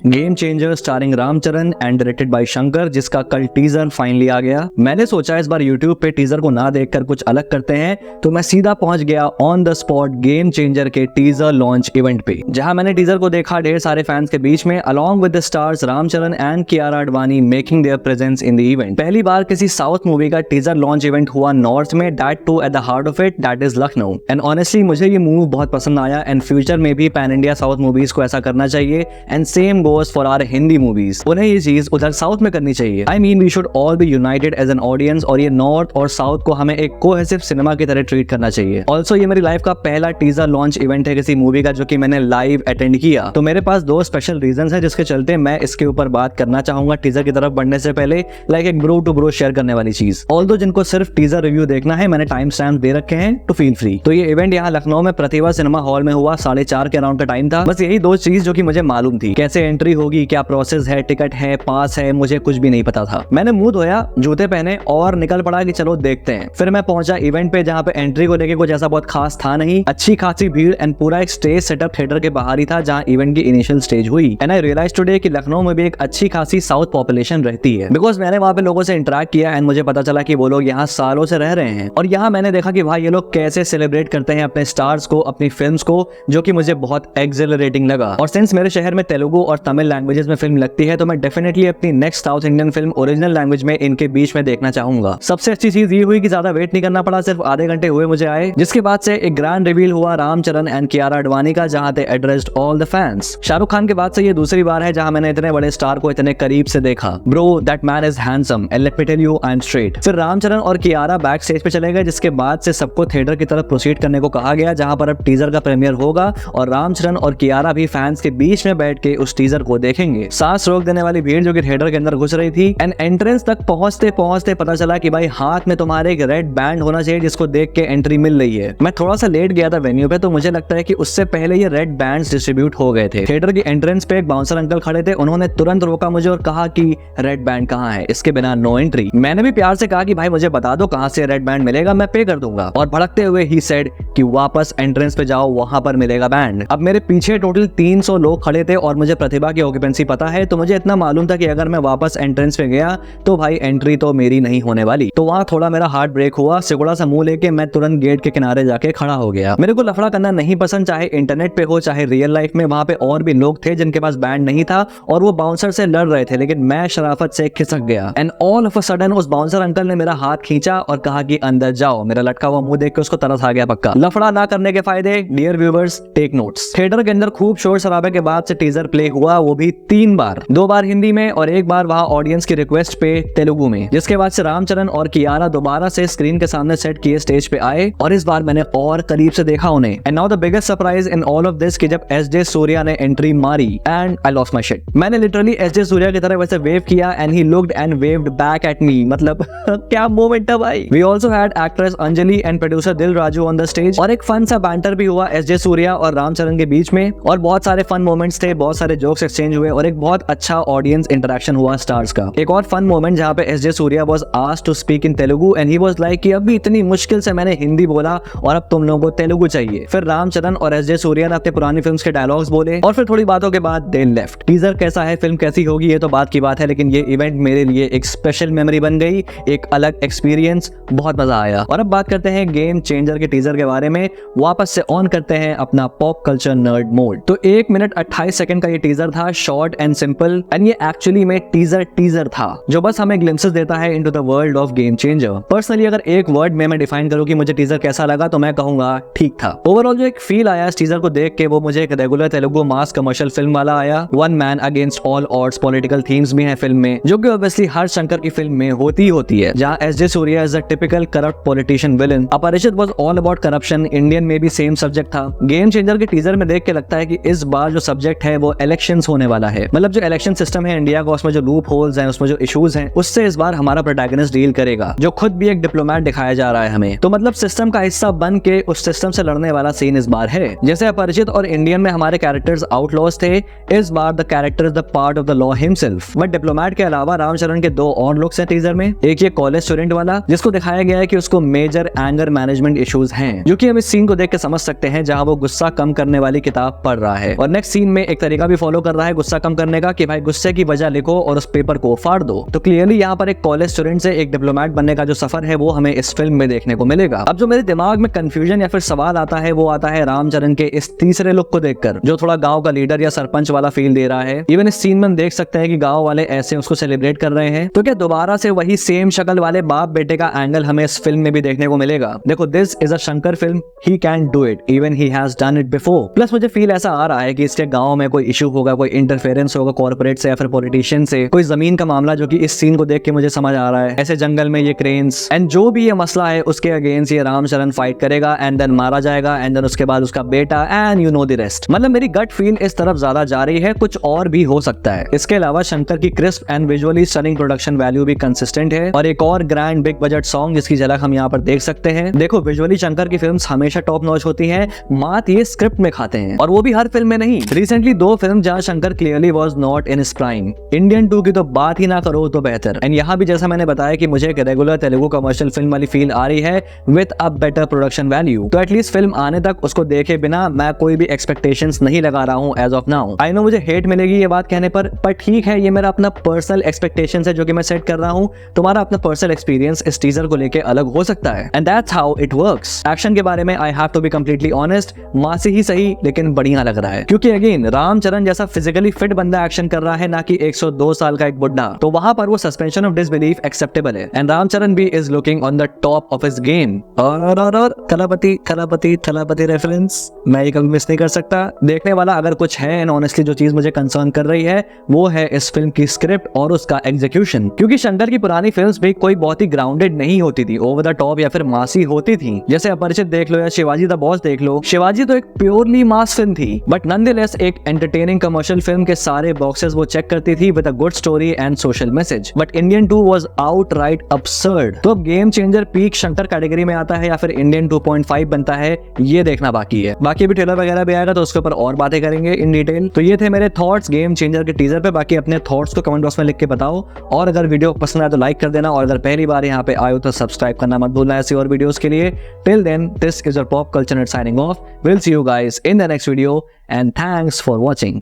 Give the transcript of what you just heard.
Game changer starring Ram Charan and directed by Shankar, जिसका कल teaser finally आ गया। मैंने सोचा इस बार यूट्यूब पे टीजर को ना देखकर कुछ अलग करते हैं, तो मैं सीधा पहुंच गया on the spot game changer के टीजर लॉन्च इवेंट पे, जहां मैंने टीजर को देखा ढेर सारे फैंस के बीच में along with the stars Ram Charan and Kiara Advani making their presence in the event. पहली बार किसी साउथ मूवी का टीजर लॉन्च इवेंट हुआ नॉर्थ में, that too at the heart of it, that is Lucknow. And honestly मुझे ये मूव बहुत पसंद आया एंड फ्यूचर में भी पैन इंडिया साउथ मूवीज को ऐसा करना चाहिए and same goes for our Hindi movies. उन्हें ये चीज उधर साउथ में करनी चाहिए। I mean we should all be united as an audience, और ये नॉर्थ और साउथ को हमें एक कोहेसिव सिनेमा की तरह ट्रीट करना चाहिए। ऑल्सो ये मेरी लाइफ का पहला टीजर लॉन्च इवेंट है किसी मूवी का जो कि मैंने लाइव अटेंड किया, तो मेरे पास दो स्पेशल रीजंस है जिसके चलते मैं इसके ऊपर बात करना चाहूंगा टीजर की तरफ बढ़ने से पहले, लाइक एक ब्रो टू ब्रो शेयर करने वाली चीज। ऑल्दो जिनको सिर्फ टीजर रिव्यू देखना है, मैंने टाइम स्टैम्प दे रखे हैं टू फील फ्री। तो ये इवेंट यहाँ लखनऊ में प्रतिभा सिनेमा हॉल में हुआ, 4:30 के अराउंड का टाइम था। बस यही दो चीज जो कि मुझे मालूम थी, कैसे एंट्री होगी, क्या प्रोसेस है, टिकट है, पास है, मुझे कुछ भी नहीं पता था। मैंने मुंह धोया, जूते पहने और निकल पड़ा कि चलो देखते हैं। फिर मैं पहुंचा इवेंट पे, जहां पे एंट्री को लेके कुछ ऐसा बहुत खास था नहीं, अच्छी खासी भीड़ एंड पूरा एक स्टेज सेटअप थिएटर के बाहर ही था जहां इवेंट की इनिशियल स्टेज हुई। एंड आई रियलाइज टुडे कि लखनऊ में भी एक अच्छी खासी साउथ पॉपुलेशन रहती है, बिकॉज मैंने वहां पे लोगों से इंटरेक्ट किया एंड मुझे पता चला कि वो लोग यहाँ सालों से रह रहे हैं। और यहाँ मैंने देखा कि भाई ये लोग कैसे सेलिब्रेट करते हैं अपने स्टार्स को, अपनी फिल्म्स को, जो कि मुझे बहुत एक्सिलरेटिंग लगा। और सिंस मेरे शहर में तेलुगु और तमिल लैंग्वेजेस में फिल्म लगती है, तो मैं डेफिनेटली अपनी next south Indian film original language में इनके बीच में देखना चाहूंगा। सबसे अच्छी चीज ये हुई कि ज्यादा वेट नहीं करना पड़ा, सिर्फ आधे घंटे हुए मुझे आए, जिसके बाद से एक ग्रैंड रिवील हुआ रामचरण एंड कियारा आडवाणी का, जहां they addressed all the fans. Shahrukh Khan के बाद से ये दूसरी बार है जहां मैंने इतने बड़े स्टार को इतने करीब से देखा। Bro that man is handsome and let me tell you I am straight. फिर रामचरण और कियारा बैक स्टेज पे चले गए, जिसके बाद से सबको थिएटर की तरफ प्रोसीड करने को कहा गया, जहां पर अब टीजर का प्रीमियर होगा और रामचरण और कियारा भी फैंस के बीच में बैठ के उस टीजर को देखेंगे। सांस रोक देने वाली भीड़ जो कि थिएटर के अंदर घुस रही थी, एंड एंट्रेंस तक पहुंचते पहुंचते पता चला कि भाई हाथ में तुम्हारे एक रेड बैंड होना चाहिए जिसको देख के एंट्री मिल रही है। मैं थोड़ा सा लेट गया था वेन्यू पे, तो मुझे लगता है कि उससे पहले ये रेड बैंड्स डिस्ट्रीब्यूट हो गए थे। थिएटर की एंट्रेंस पे एक बाउंसर अंकल खड़े थे, उन्होंने तुरंत रोका मुझे और कहा कि रेड बैंड कहाँ है, इसके बिना नो एंट्री। मैंने भी प्यार से कहा कि भाई मुझे बता दो कहाँ से रेड बैंड मिलेगा, मैं पे कर दूंगा। और भड़कते हुए ही सेड कि वापस एंट्रेंस पे जाओ, वहां पर मिलेगा बैंड। अब मेरे पीछे टोटल 300 लोग खड़े थे और मुझे प्रतिभा की ऑक्यूपेंसी पता है, तो मुझे इतना मालूम था कि अगर मैं वापस एंट्रेंस पे गया तो भाई एंट्री तो मेरी नहीं होने वाली। तो वहां थोड़ा मेरा हार्ट ब्रेक हुआ। सिकुड़ा सा मुंह लेके मैं तुरंत गेट के किनारे जाके खड़ा हो गया। मेरे को लफड़ा करना नहीं पसंद, चाहे इंटरनेट पे हो चाहे रियल लाइफ में। वहां पे और भी लोग थे जिनके पास बैंड नहीं था और वो बाउंसर से लड़ रहे थे, लेकिन मैं शराफत से खिसक गया। And all of a sudden उस बाउंसर अंकल ने मेरा हाथ खींचा और कहा कि अंदर जाओ। मेरा लटका हुआ मुंह देख के उसको तरस आ गया पक्का। लफड़ा ना करने के फायदे, dear viewers take notes. Theatre के अंदर खूब शोर शराबे के बाद से टीजर प्ले हुआ, वो भी 3 बार, 2 बार हिंदी में और 1 बार वहां ऑडियंस की रिक्वेस्ट पे तेलुगु में। जिसके बाद से रामचरण और कियारा दोबारा से स्क्रीन के सामने सेट किए स्टेज पे आए और इस बार मैंने और करीब से देखा उन्हें। And now the biggest surprise in all of this कि जब एसजे सूर्या ने एंट्री मारी and I lost my shit. मैंने लिटरली एसजे सूर्या की तरह वैसे वेव किया and he looked and waved back at me. मतलब क्या मोमेंट है भाई। We also had actress Anjali and producer Dil Raju on the stage, और एक फन सा बैंटर भी हुआ एसजे सूर्या और रामचरण के बीच में, और बहुत सारे फन मोमेंट्स थे, बहुत सारे जोक्स एक्सचेंज हुए और एक बहुत अच्छा ऑडियंस इंटरेक्शन हुआ स्टार्स का। एक और फन मोमेंट जहां पे SJ Surya was asked to speak in Telugu and he was like कि अभी इतनी मुश्किल से मैंने हिंदी बोला और अब तुम लोगों को तेलुगु चाहिए। फिर रामचरण और एसजे सूर्या ने अपने पुरानी फिल्म्स के डायलॉग्स बोले और फिर थोड़ी बातों के बाद दे लेफ्ट। टीजर कैसा है, फिल्म कैसी होगी, ये तो बात की बात है, लेकिन ये इवेंट मेरे लिए एक स्पेशल मेमोरी बन गई, एक अलग एक्सपीरियंस, बहुत मजा आया। और अब बात करते हैं गेम चेंजर के टीजर के बारे में। वापस से ऑन करते हैं अपना पॉप कल्चर नर्ड मोड। तो 1 मिनट 28 सेकंड का ये टीजर था, शॉर्ट एंड सिंपल, एंड ये एक्चुअली में टीजर था जो बस हमें ग्लिम्पसेस देता है into the world of game changer. Personally अगर एक वर्ड में मैं डिफाइन करूं कि मुझे टीजर कैसा लगा, तो मैं कहूंगा ठीक था। ओवरऑल जो एक फील आया इस टीजर को देख के, वो मुझे एक रेगुलर तेलुगु मास कमर्शियल फिल्म वाला आया। One man against all odds political themes भी है फिल्म में, जो कि ऑब्वियसली हर शंकर की फिल्म में होती है, जहां SJ Surya is a typical corrupt politician villain. Aparichit was all about corruption, Indian में भी सेम सब्जेक्ट था। गेम चेंजर के टीजर में देख के लगता है कि इस बार जो सब्जेक्ट है वो इलेक्शंस होने वाला है। मतलब जो इलेक्शन सिस्टम है इंडिया का, उसमें जो लूप होल्स हैं, उसमें जो इश्यूज हैं, उससे इस बार हमारा प्रोटैगनिस्ट डील करेगा, जो खुद भी एक डिप्लोमेट दिखाया जा रहा है हमें। तो मतलब सिस्टम का हिस्सा बन के उस सिस्टम से लड़ने वाला सीन इस बार है। जैसे अपरिचित और इंडियन में हमारे कैरेक्टर्स आउटलॉज थे, इस बार the character is the part of the law himself. But diplomat के अलावा रामचरण के 2 और लुक्स हैं टीजर में। एक ये कॉलेज स्टूडेंट वाला, जिसको दिखाया गया है कि उसको मेजर एंगर मैनेजमेंट इश्यूज हैं, जो कि हम इस सीन को देख के समझ सकते हैं, जहां वो गुस्सा कम करने वाली किताब पढ़ रहा है। और नेक्स्ट सीन में एक तरीका भी फॉलो कर रहा है गुस्सा कम करने का कि भाई गुस्से की वजह लिखो और उस पेपर को फाड़ दो। तो क्लियरली यहाँ पर एक कॉलेज स्टूडेंट से एक डिप्लोमेट बनने का जो सफर है वो हमें इस फिल्म में देखने को मिलेगा। अब जो मेरे दिमाग में कंफ्यूजन या फिर सवाल आता है वो आता है रामचरण के इस तीसरे लुक को देखकर, जो थोड़ा गांव का लीडर या सरपंच वाला फील दे रहा है। इवन इस सीन में हम देख सकते हैं कि गांव वाले ऐसे उसको सेलिब्रेट कर रहे हैं। तो क्या दोबारा से वही सेम शक्ल वाले बाप बेटे का एंगल हमें इस फिल्म में भी देखने को मिलेगा? देखो, this is a Shankar film, he can do it, even he has done it before. Plus मुझे फील ऐसा आ रहा है कि इसके गांव में कोई इशू होगा, कोई इंटरफेरेंस होगा कॉर्पोरेट से या फिर पॉलिटिशियन से, कोई जमीन का मामला, जो कि इस सीन को देख के मुझे समझ आ रहा है। ऐसे जंगल में ये क्रेन्स एंड जो भी ये मसला है उसके अगेंस्ट ये रामचरण फाइट करेगा एंड देन मारा जाएगा एंड देन उसके बाद उसका बेटा and you know the rest. मतलब मेरी गट फील इस तरफ ज्यादा जा रही है, कुछ और भी हो सकता है। इसके अलावा शंकर की crisp and visually stunning production value भी कंसिस्टेंट है और एक और ग्रैंड बिग बजट सॉन्ग जिसकी झलक हम यहाँ पर देख सकते हैं। देखो, विजुअली शंकर की फिल्म्स हमेशा टॉप नॉच होती हैं, मात ये स्क्रिप्ट में खाते हैं, और वो भी हर फिल्म में नहीं। रिसेंटली 2 फिल्म जहां Shankar clearly was not in his prime. Indian 2 की तो बात ही ना करो तो बेहतर। एंड यहाँ भी जैसा मैंने बताया कि मुझे एक रेगुलर तेलुगु कमर्शियल फिल्म वाली फील आ रही है with a better production value. तो एटलीस्ट फिल्म आने तक उसको देखे बिना मैं कोई भी एक्सपेक्टेशंस नहीं लगा रहा हूँ as of now. I know मुझे हेट मिलेगी ये बात कहने पर ठीक है, ये मेरा अपना पर्सनल एक्सपेक्टेशंस है जो कि मैं सेट कर रहा हूँ। तुम्हारा अपना पर्सनल एक्सपीरियंस इस टीजर को लेके अलग हो सकता है and that's how it works. Action के बारे में I have to be completely honest, मासी ही सही लेकिन बढ़िया लग रहा है, क्योंकि अगेन रामचरण जैसा फिजिकली फिट बंदा एक्शन कर रहा है, ना कि 102 साल का एक बुड्ढा। तो वहां पर वो सस्पेंशन ऑफ डिसबिलीफ एक्सेप्टेबल है एंड रामचरण भी is looking on the top of his game. और थलापति थलापति थलापति रेफरेंस मैं ये कभी मिस नहीं कर सकता। देखने वाला अगर कुछ है एंड ऑनेस्टली जो चीज मुझे कंसर्न कर रही है वो है इस फिल्म की स्क्रिप्ट और उसका एग्जीक्यूशन, क्योंकि शंकर की पुरानी फिल्म्स भी कोई बहुत ही ग्राउंडेड नहीं होती थी, ओवर द टॉप या फिर मासी होती थी। जैसे अपरिचित देख लो या शिवाजी द बॉस देख लो। शिवाजी तो एक प्योरली मास फिल्म थी, बट नॉनदलेस एक एंटरटेनिंग कमर्शियल फिल्म के सारे बॉक्सेस वो चेक करती थी with a good story and social message. But Indian 2 was outright absurd. तो अब game changer peak Shankar category में आता है या फिर इंडियन 2.5 बनता है, ये देखना बाकी है। बाकी भी ट्रेलर वगैरह भी आएगा तो उसके ऊपर और बातें करेंगे इन डिटेल। तो ये थे मेरे थॉट्स गेम चेंजर के टीजर पे। बाकी अपने थॉट्स को कमेंट बॉक्स में लिख के बताओ, और अगर वीडियो पसंद आए तो लाइक कर देना, और अगर पहली बार यहाँ पे आए हो तो सब्सक्राइब करना मत भूलना ऐसी और वीडियोस के लिए। Till then, this is your pop culture net signing off. Will see you guys in the next video and thanks for watching.